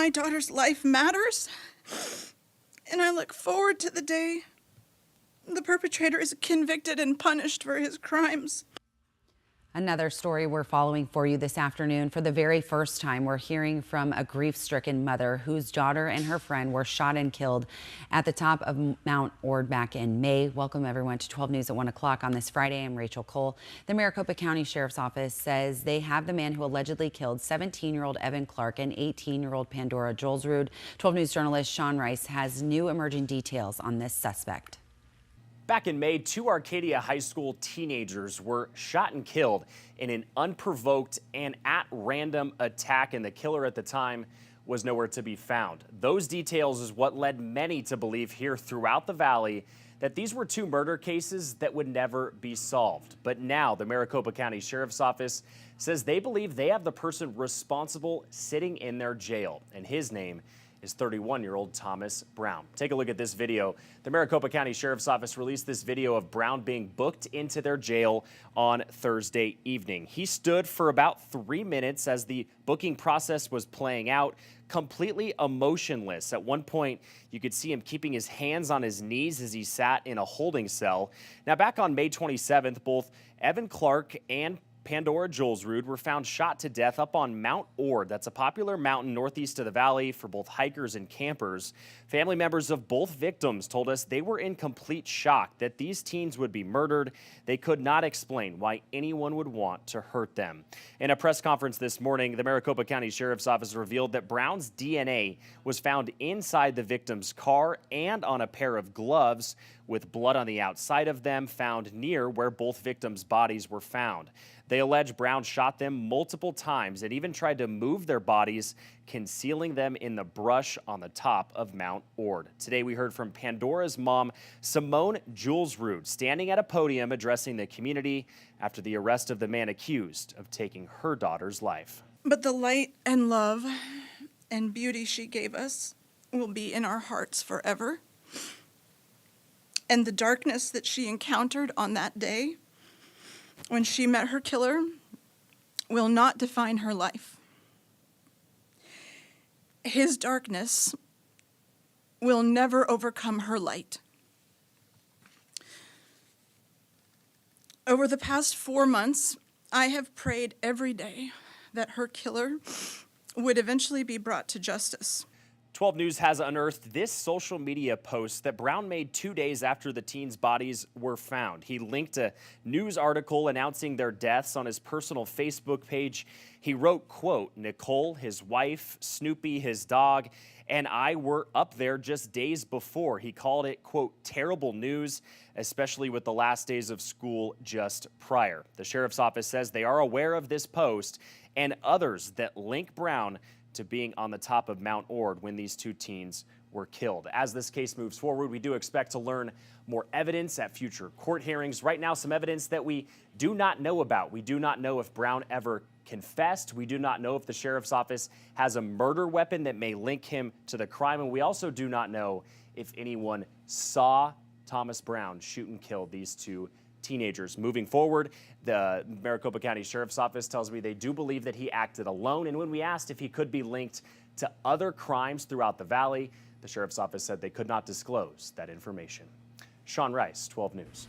My daughter's life matters, and I look forward to the day the perpetrator is convicted and punished for his crimes. Another story we're following for you this afternoon. For the very first time, we're hearing from a grief-stricken mother whose daughter and her friend were shot and killed at the top of Mount Ord back in May. Welcome, everyone, to 12 News at 1 o'clock on this Friday. I'm Rachel Cole. The Maricopa County Sheriff's Office says they have the man who allegedly killed 17-year-old Evan Clark and 18-year-old Pandora Jolsrud. 12 News journalist Sean Rice has new emerging details on this suspect. Back in May, 2 Arcadia High School teenagers were shot and killed in an unprovoked and at-random attack, and the killer at the time was nowhere to be found. Those details is what led many to believe here throughout the valley that these were 2 murder cases that would never be solved. But now the Maricopa County Sheriff's Office says they believe they have the person responsible sitting in their jail, and his name is 31-year-old Thomas Brown. Take a look at this video. The Maricopa County Sheriff's Office released this video of Brown being booked into their jail on Thursday evening. He stood for about 3 minutes as the booking process was playing out, completely emotionless. At one point, you could see him keeping his hands on his knees as he sat in a holding cell. Now, back on May 27th, both Evan Clark and Pandora Jolsrud were found shot to death up on Mount Ord. That's a popular mountain northeast of the valley for both hikers and campers. Family members of both victims told us they were in complete shock that these teens would be murdered. They could not explain why anyone would want to hurt them. In a press conference this morning, the Maricopa County Sheriff's Office revealed that Brown's DNA was found inside the victim's car and on a pair of gloves, with blood on the outside of them found near where both victims' bodies were found. They allege Brown shot them multiple times and even tried to move their bodies, concealing them in the brush on the top of Mount Ord. Today we heard from Pandora's mom, Simone Jolsrud, standing at a podium addressing the community after the arrest of the man accused of taking her daughter's life. But the light and love and beauty she gave us will be in our hearts forever. And the darkness that she encountered on that day when she met her killer will not define her life. His darkness will never overcome her light. Over the past 4 months, I have prayed every day that her killer would eventually be brought to justice. 12 News has unearthed this social media post that Brown made 2 days after the teens' bodies were found. He linked a news article announcing their deaths on his personal Facebook page. He wrote, quote, "Nicole, his wife, Snoopy, his dog, and I were up there just days before." He called it, quote, "terrible news, especially with the last days of school just prior." The Sheriff's Office says they are aware of this post and others that link Brown to being on the top of Mount Ord when these 2 teens were killed. As this case moves forward, we do expect to learn more evidence at future court hearings. Right now, some evidence that we do not know about. We do not know if Brown ever confessed. We do not know if the Sheriff's Office has a murder weapon that may link him to the crime. And we also do not know if anyone saw Thomas Brown shoot and kill these 2 teenagers. Moving forward, the Maricopa County Sheriff's Office tells me they do believe that he acted alone. And when we asked if he could be linked to other crimes throughout the valley, the Sheriff's Office said they could not disclose that information. Sean Rice, 12 News.